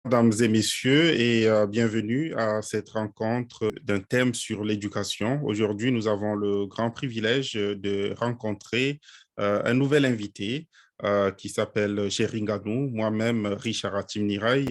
Mesdames et messieurs, et bienvenue à cette rencontre d'un thème sur l'éducation. Aujourd'hui, nous avons le grand privilège de rencontrer un nouvel invité qui s'appelle Jerry Nganou, moi-même Richard Atimniray.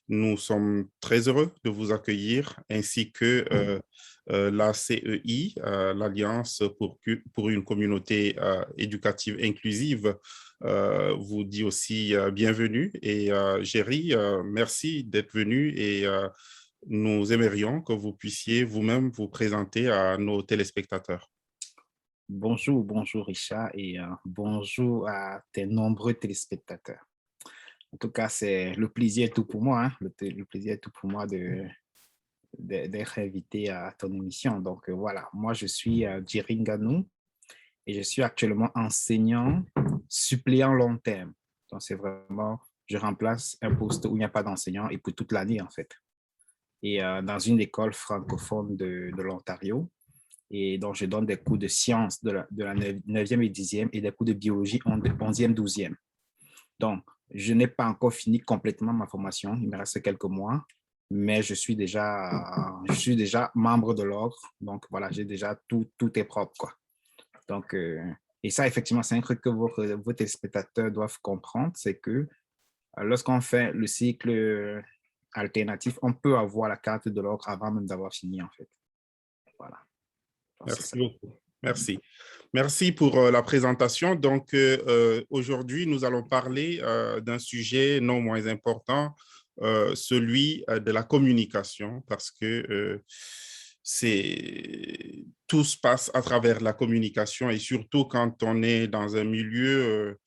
Nous sommes très heureux de vous accueillir, ainsi que la CEI, l'Alliance pour une communauté éducative inclusive, vous dit aussi bienvenue. Et Géry, merci d'être venu et nous aimerions que vous puissiez vous-même vous présenter à nos téléspectateurs. Bonjour Richard et bonjour à tes nombreux téléspectateurs. En tout cas, c'est le plaisir est tout pour moi, hein. Le plaisir est tout pour moi d'être invité à ton émission. Donc voilà, moi je suis Jerry Nganou et je suis actuellement enseignant suppléant long terme. Donc c'est vraiment, je remplace un poste où il n'y a pas d'enseignant et pour toute l'année en fait. Et dans une école francophone de l'Ontario. Et donc, je donne des cours de sciences de la 9e et 10e et des cours de biologie 11e, 12e. Donc, je n'ai pas encore fini complètement ma formation. Il me reste quelques mois, mais je suis déjà membre de l'ordre. Donc, voilà, j'ai déjà tout est propre, quoi. Donc, et ça, effectivement, c'est un truc que vos téléspectateurs doivent comprendre, c'est que lorsqu'on fait le cycle alternatif, on peut avoir la carte de l'ordre avant même d'avoir fini, en fait. Voilà. Merci beaucoup. Merci. Merci pour la présentation. Donc, aujourd'hui, nous allons parler d'un sujet non moins important, celui de la communication, parce que tout se passe à travers la communication et surtout quand on est dans un milieu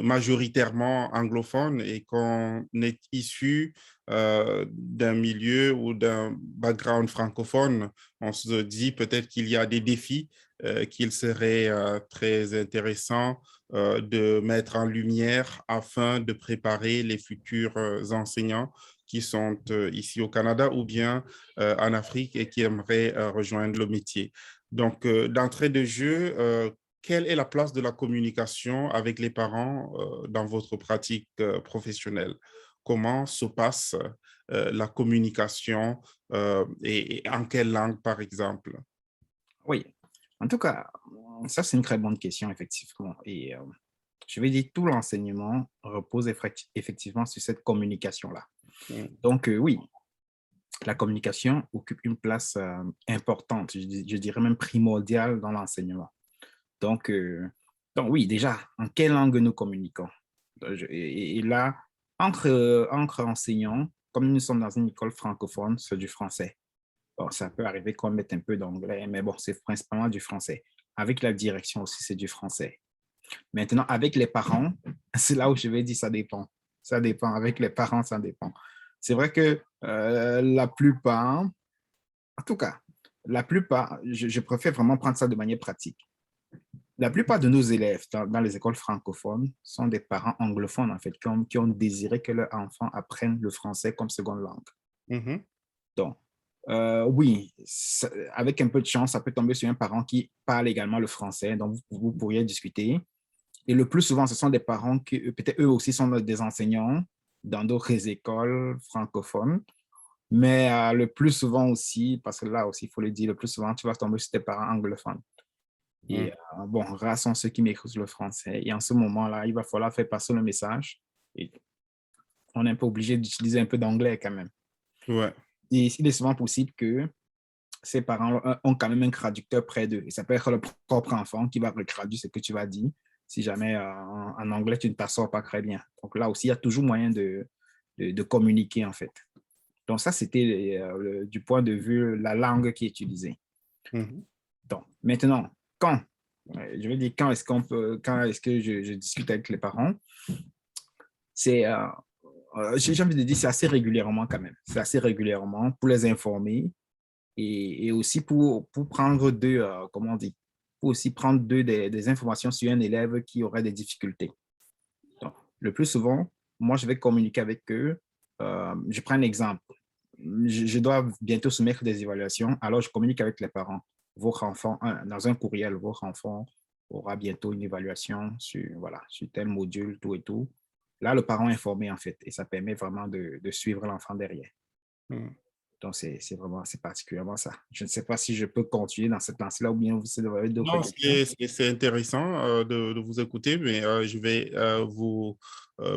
majoritairement anglophone et qu'on est issu d'un milieu ou d'un background francophone, on se dit peut-être qu'il y a des défis qu'il serait très intéressant de mettre en lumière afin de préparer les futurs enseignants qui sont ici au Canada ou bien en Afrique et qui aimeraient rejoindre le métier. Donc, d'entrée de jeu, quelle est la place de la communication avec les parents dans votre pratique professionnelle? Comment se passe la communication et en quelle langue, par exemple? Oui, en tout cas, ça c'est une très bonne question, effectivement. Et je vais dire, tout l'enseignement repose effectivement sur cette communication-là. Mm. Donc oui, la communication occupe une place importante, je dirais même primordiale dans l'enseignement. Donc, donc oui, déjà, en quelle langue nous communiquons? Et là, entre enseignants, comme nous sommes dans une école francophone, c'est du français. Bon, ça peut arriver qu'on mette un peu d'anglais, mais bon, c'est principalement du français. Avec la direction aussi, c'est du français. Maintenant, avec les parents, c'est là où je vais dire ça dépend. Ça dépend. Avec les parents, ça dépend. C'est vrai que la plupart, en tout cas, la plupart, je préfère vraiment prendre ça de manière pratique. La plupart de nos élèves dans les écoles francophones sont des parents anglophones, en fait, qui ont désiré que leurs enfants apprennent le français comme seconde langue. Mhm. Donc, oui, avec un peu de chance, ça peut tomber sur un parent qui parle également le français, donc vous pourriez discuter. Et le plus souvent, ce sont des parents qui, peut-être eux aussi, sont des enseignants dans d'autres écoles francophones. Mais le plus souvent aussi, parce que là aussi, il faut le dire, le plus souvent, tu vas tomber sur tes parents anglophones. Et Mm. bon, rares sont ceux qui maîtrisent le français. Et en ce moment-là, il va falloir faire passer le message. Et on est un peu obligé d'utiliser un peu d'anglais quand même. Ouais. Et il est souvent possible que ces parents ont quand même un traducteur près d'eux. Et ça peut être le propre enfant qui va retraduire ce que tu vas dire si jamais en anglais, tu ne t'assors pas très bien. Donc là aussi, il y a toujours moyen de communiquer en fait. Donc ça, c'était du point de vue la langue qui est utilisée. Mhm. Donc maintenant, quand, je vais dire quand est-ce que je discute avec les parents, c'est, j'ai envie de dire, c'est assez régulièrement quand même. C'est assez régulièrement pour les informer et aussi pour prendre comment on dit, pour aussi prendre des informations sur un élève qui aurait des difficultés. Donc, le plus souvent, moi, je vais communiquer avec eux. Je prends un exemple. Je dois bientôt soumettre des évaluations, alors je communique avec les parents. Votre enfant, dans un courriel, votre enfant aura bientôt une évaluation sur, voilà, sur tel module, tout et tout. là, le parent est formé, en fait, et ça permet vraiment de suivre l'enfant derrière. Mm. Donc, c'est particulièrement ça. Je ne sais pas si je peux continuer dans cette lancée-là ou bien vous avez d'autres Non, questions. c'est intéressant de vous écouter, mais je vais vous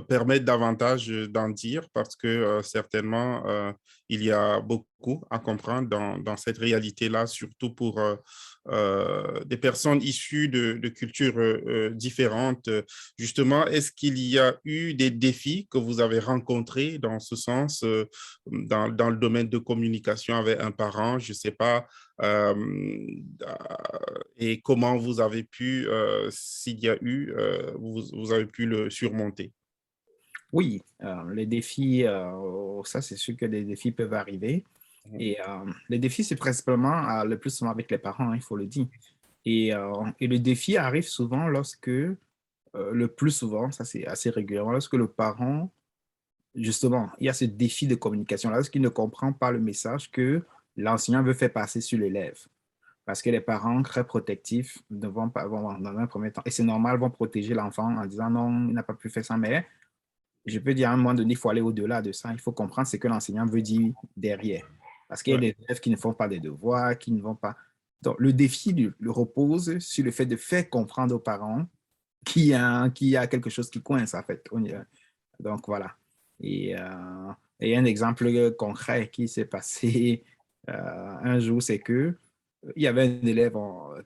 permettre davantage d'en dire parce que certainement, il y a beaucoup à comprendre dans cette réalité-là, surtout pour des personnes issues de cultures différentes. Justement, est-ce qu'il y a eu des défis que vous avez rencontrés dans ce sens, dans le domaine de communication avec un parent? Je ne sais pas. Euh, et comment vous avez pu, s'il y a eu, vous avez pu le surmonter. Oui, les défis, ça, c'est sûr que des défis peuvent arriver. Mhm. Et les défis, c'est principalement le plus souvent avec les parents, hein, il faut le dire. Et le défi arrive souvent lorsque, le plus souvent, ça c'est assez régulièrement, lorsque le parent, justement, il y a ce défi de communication, lorsqu'il ne comprend pas le message que l'enseignant veut faire passer sur l'élève. Parce que les parents très protectifs ne vont pas, dans un premier temps, et c'est normal, vont protéger l'enfant en disant non, il n'a pas pu faire ça, mais je peux dire à un moment donné, il faut aller au-delà de ça. Il faut comprendre ce que l'enseignant veut dire derrière. Parce qu'il y a Ouais. des élèves qui ne font pas des devoirs, qui ne vont pas. Donc, le défi le repose sur le fait de faire comprendre aux parents qu'il y a quelque chose qui coince, en fait. Donc, voilà. Et un exemple concret qui s'est passé un jour, c'est que il y avait un élève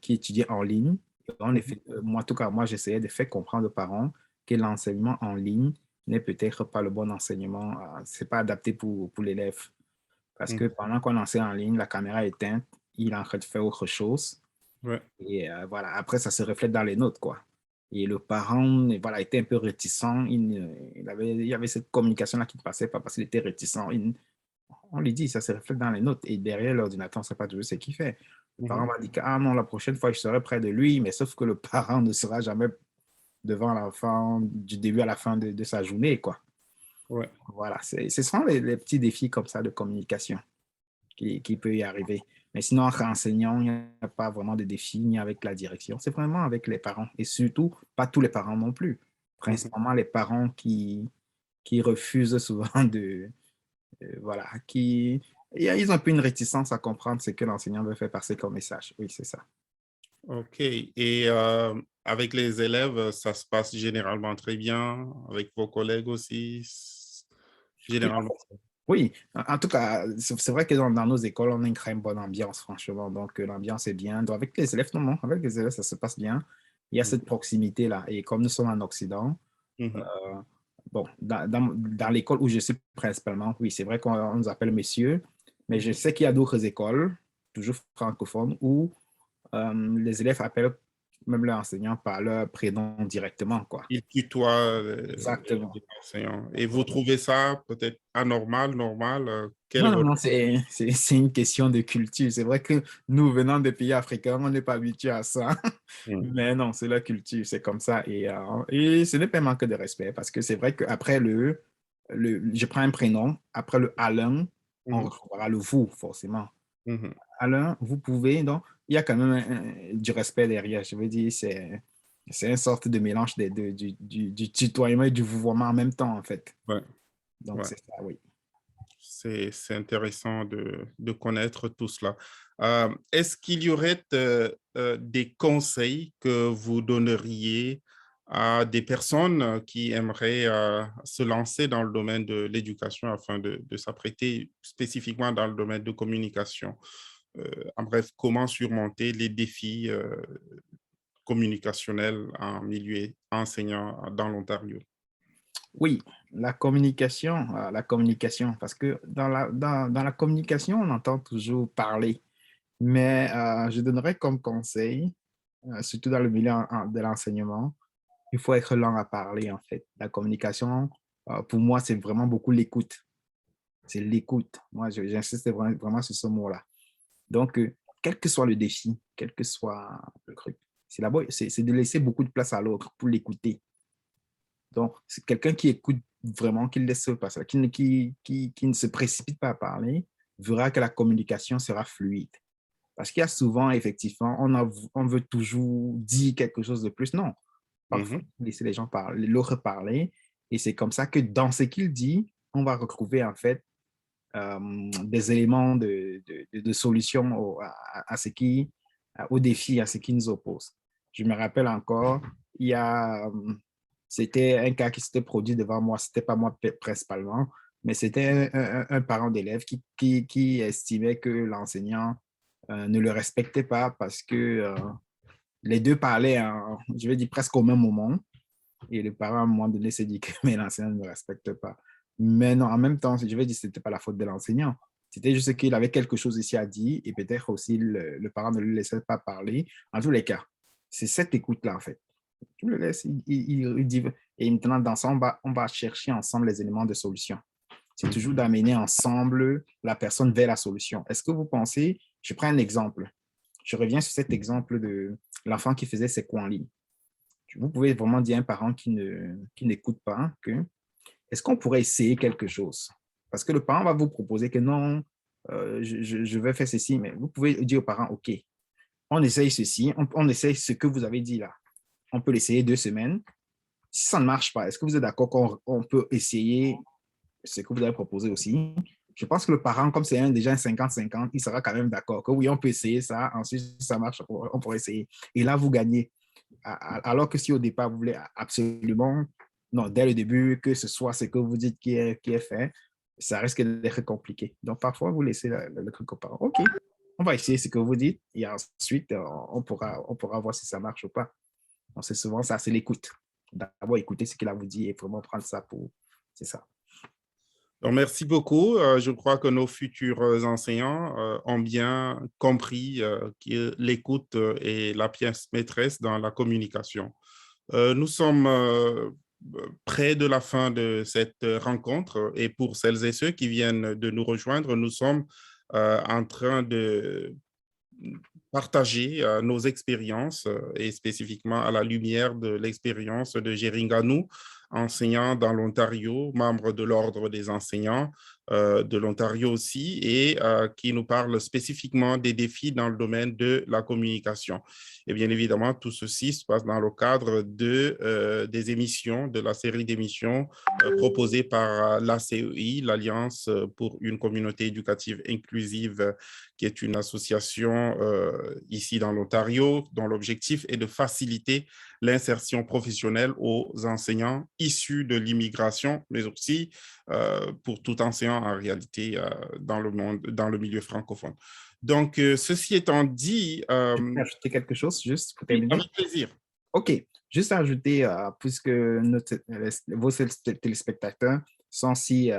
qui étudiait en ligne. En Mhm. effet, moi, en tout cas, moi, j'essayais de faire comprendre aux parents que l'enseignement en ligne n'est peut-être pas le bon enseignement. C'est pas adapté pour l'élève. Parce que Mhm. pendant qu'on enseigne en ligne, la caméra est éteinte, il est en train de faire autre chose. Ouais. Et voilà, après, ça se reflète dans les notes, quoi. Et le parent, voilà, était un peu réticent. Il y avait cette communication-là qui ne passait pas parce qu'il était réticent. On lui dit, ça se reflète dans les notes. Et derrière l'ordinateur, on ne sait pas toujours ce qu'il fait. Le parent Mhm. va dire que, ah non, la prochaine fois, je serai près de lui. Mais sauf que le parent ne sera jamais devant l'enfant du début à la fin de sa journée, quoi. Ouais. Voilà, ce sont les petits défis comme ça de communication qui peut y arriver. Mais sinon, entre enseignants, il n'y a pas vraiment de défis ni avec la direction. C'est vraiment avec les parents. Et surtout, pas tous les parents non plus. Mhm. Principalement les parents qui refusent souvent voilà, ils ont un peu une réticence à comprendre ce que l'enseignant veut faire passer comme message. Oui, c'est ça. OK. Et avec les élèves, ça se passe généralement très bien. Avec vos collègues aussi, Oui, généralement. oui, en tout cas, c'est vrai que dans nos écoles, on a une très bonne ambiance, franchement. Donc, l'ambiance est bien. Donc, avec les élèves, non, non, avec les élèves, ça se passe bien. Il y a cette proximité-là. Et comme nous sommes en Occident, Mhm. bon, dans l'école où je suis principalement, oui, c'est vrai qu'on nous appelle messieurs, mais je sais qu'il y a d'autres écoles, toujours francophones, où les élèves appellent même leurs enseignants par leur prénom directement, quoi. Il tutoie Exactement. les enseignants. Et vous trouvez ça peut-être anormal, normal? Quel est Non, non, votre... non, c'est une question de culture. C'est vrai que nous, venant des pays africains, on n'est pas habitué à ça. Mhm. Mais non, c'est la culture, c'est comme ça. Et ce n'est pas un manque de respect parce que c'est vrai qu'après je prends un prénom, après le Alain, on Mhm. retrouvera le vous, forcément. Mhm. Alain, vous pouvez, donc, il y a quand même du respect derrière. Je veux dire, c'est une sorte de mélange du tutoiement et du vouvoiement en même temps, en fait. Ouais, Donc, ouais. c'est ça, oui. C'est intéressant de connaître tout cela. Est-ce qu'il y aurait des conseils que vous donneriez à des personnes qui aimeraient se lancer dans le domaine de l'éducation afin de s'apprêter spécifiquement dans le domaine de communication? En bref, comment surmonter les défis communicationnels en milieu enseignant dans l'Ontario? Oui, la communication, parce que dans la communication, on entend toujours parler, mais je donnerais comme conseil, surtout dans le milieu de l'enseignement, il faut être lent à parler, en fait. La communication, pour moi, c'est vraiment beaucoup l'écoute. C'est l'écoute. Moi, j'insiste vraiment sur ce mot-là. Donc, quel que soit le défi, quel que soit le truc, c'est de laisser beaucoup de place à l'autre pour l'écouter. Donc, c'est quelqu'un qui écoute vraiment, qui laisse passer, qui ne se précipite pas à parler, verra que la communication sera fluide. Parce qu'il y a souvent, effectivement, on veut toujours dire quelque chose de plus. Non, parfois, Mhm. laisser les gens parler, l'autre parler, Et c'est comme ça que dans ce qu'il dit, on va retrouver en fait des éléments de solution à ce qui, aux défis, à ce qui nous oppose. Je me rappelle encore, il y a, c'était un cas qui s'était produit devant moi, c'était pas moi principalement, mais c'était un parent d'élève qui estimait que l'enseignant ne le respectait pas parce que les deux parlaient, je vais dire, presque au même moment. Et le parent, à un moment donné, s'est dit que mais l'enseignant ne me respecte pas. Mais non, en même temps, je vais dire que ce n'était pas la faute de l'enseignant. C'était juste qu'il avait quelque chose ici à dire et peut-être aussi le parent ne le laissait pas parler. En tous les cas, c'est cette écoute-là, en fait. Tu le laisses, il dit, et maintenant, dans ça, on va chercher ensemble les éléments de solution. C'est toujours d'amener ensemble la personne vers la solution. Est-ce que vous pensez, je prends un exemple, je reviens sur cet exemple de l'enfant qui faisait ses cours en ligne. Vous pouvez vraiment dire à un parent qui n'écoute pas que est-ce qu'on pourrait essayer quelque chose? Parce que le parent va vous proposer que non, je vais faire ceci, mais vous pouvez dire aux parents, OK, on essaye ceci, on essaye ce que vous avez dit là. On peut l'essayer 2 semaines. Si ça ne marche pas, est-ce que vous êtes d'accord qu'on peut essayer ce que vous avez proposé aussi? Je pense que le parent, comme c'est déjà un 50-50, il sera quand même d'accord que oui, on peut essayer ça. Ensuite, si ça marche, on pourrait essayer. Et là, vous gagnez. Alors que si au départ, vous voulez absolument, non, dès le début, que ce soit ce que vous dites qui est fait, ça risque d'être compliqué. Donc, parfois, vous laissez le truc au parent. OK, on va essayer ce que vous dites et ensuite, on pourra voir si ça marche ou pas. Donc, c'est souvent ça, c'est l'écoute. D'abord, écouter ce qu'il a vous dit et vraiment prendre ça pour... C'est ça. Donc, merci beaucoup. Je crois que nos futurs enseignants ont bien compris que l'écoute est la pièce maîtresse dans la communication. Nous sommes près de la fin de cette rencontre et pour celles et ceux qui viennent de nous rejoindre, nous sommes en train de partager nos expériences et spécifiquement à la lumière de l'expérience de Geringanou, enseignant dans l'Ontario, membre de l'Ordre des enseignants de l'Ontario aussi, et qui nous parle spécifiquement des défis dans le domaine de la communication. Et bien évidemment, tout ceci se passe dans le cadre des émissions, de la série d'émissions proposée par l'ACEI, l'Alliance pour une communauté éducative inclusive, qui est une association ici dans l'Ontario, dont l'objectif est de faciliter l'insertion professionnelle aux enseignants issus de l'immigration, mais aussi pour tout enseignant en réalité dans le monde, dans le milieu francophone. Donc, ceci étant dit... Je peux ajouter quelque chose juste pour oui, terminer? avec plaisir. OK. Juste à ajouter, puisque vos téléspectateurs sont si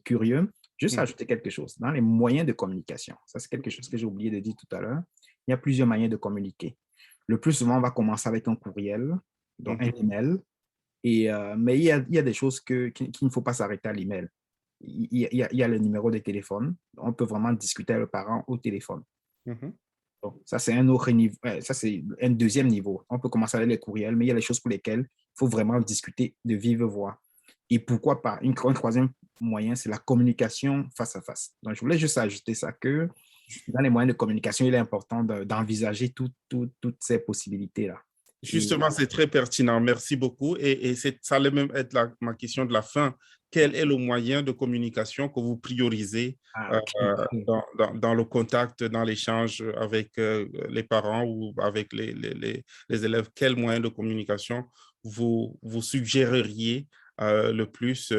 curieux, juste ajouter quelque chose. Dans les moyens de communication, ça c'est quelque chose que j'ai oublié de dire tout à l'heure, il y a plusieurs manières de communiquer. Le plus souvent, on va commencer avec un courriel, donc un email, mais il y a des choses qu'il ne faut pas s'arrêter à l'email. Il y a le numéro de téléphone. On peut vraiment discuter avec le parent au téléphone. Donc, ça, c'est un autre niveau. Ça, c'est un deuxième niveau. On peut commencer avec les courriels, mais il y a les choses pour lesquelles il faut vraiment discuter de vive voix. Et pourquoi pas? Un troisième moyen, c'est la communication face à face. Donc, je voulais juste ajouter ça que dans les moyens de communication, il est important d'envisager toutes ces possibilités-là. Justement, c'est très pertinent. Merci beaucoup. Et ça allait même être ma question de la fin. Quel est le moyen de communication que vous priorisez Okay. dans le contact, dans l'échange avec les parents ou avec les élèves? Quel moyen de communication vous suggéreriez le plus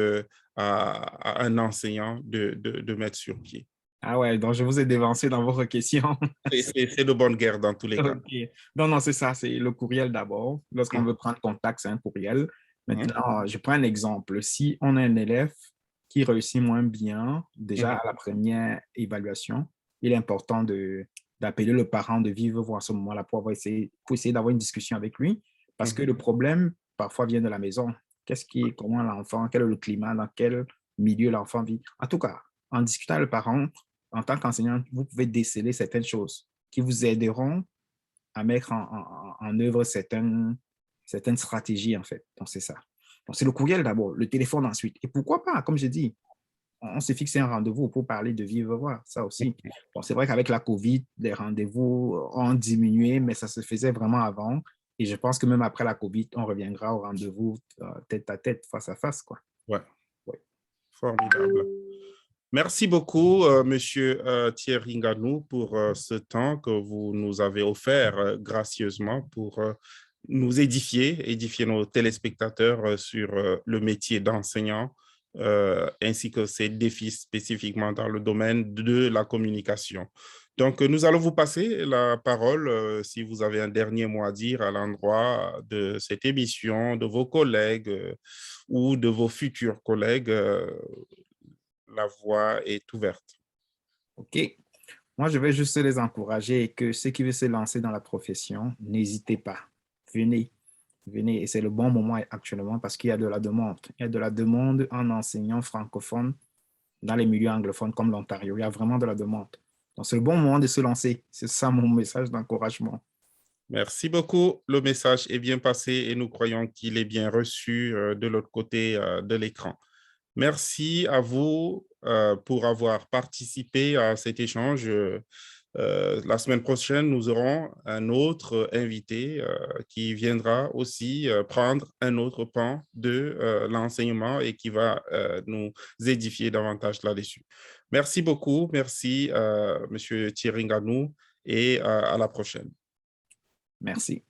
à un enseignant de mettre sur pied? Ah ouais, donc je vous ai dévancé dans votre question. C'est de bonne guerre dans tous les cas. OK. Non, non, c'est ça, c'est le courriel d'abord. Lorsqu'on veut prendre contact, c'est un courriel. Maintenant, je prends un exemple. Si on a un élève qui réussit moins bien, déjà à la première évaluation, il est important d'appeler le parent de vive voix à ce moment-là pour essayer d'avoir une discussion avec lui. Parce que le problème, parfois, vient de la maison. Comment l'enfant, quel est le climat, dans quel milieu l'enfant vit. En tout cas, en discutant avec le parent, en tant qu'enseignant, vous pouvez déceler certaines choses qui vous aideront à mettre en œuvre certaines stratégies, en fait. Donc, c'est ça. Donc, c'est le courriel d'abord, le téléphone ensuite. Et pourquoi pas, comme je dis, on s'est fixé un rendez-vous pour parler de vive voix, ça aussi. Bon, c'est vrai qu'avec la COVID, les rendez-vous ont diminué, mais ça se faisait vraiment avant. Et je pense que même après la COVID, on reviendra au rendez-vous tête à tête, face à face, quoi. Ouais, Ouais. formidable. Merci beaucoup, Monsieur Thierry Nganou, pour ce temps que vous nous avez offert gracieusement pour nous édifier nos téléspectateurs sur le métier d'enseignant, ainsi que ses défis spécifiquement dans le domaine de la communication. Donc, nous allons vous passer la parole si vous avez un dernier mot à dire à l'endroit de cette émission, de vos collègues ou de vos futurs collègues. La voie est ouverte. OK. Moi, je vais juste les encourager et que ceux qui veulent se lancer dans la profession, n'hésitez pas. Venez, venez. Et c'est le bon moment actuellement parce qu'il y a de la demande. Il y a de la demande en enseignant francophone dans les milieux anglophones comme l'Ontario. Il y a vraiment de la demande. Donc, c'est le bon moment de se lancer. C'est ça mon message d'encouragement. Merci beaucoup. Le message est bien passé et nous croyons qu'il est bien reçu de l'autre côté de l'écran. Merci à vous pour avoir participé à cet échange. La semaine prochaine, nous aurons un autre invité qui viendra aussi prendre un autre pan de l'enseignement et qui va nous édifier davantage là-dessus. Merci beaucoup. Merci, Monsieur Thierry Nganou, et à la prochaine. Merci.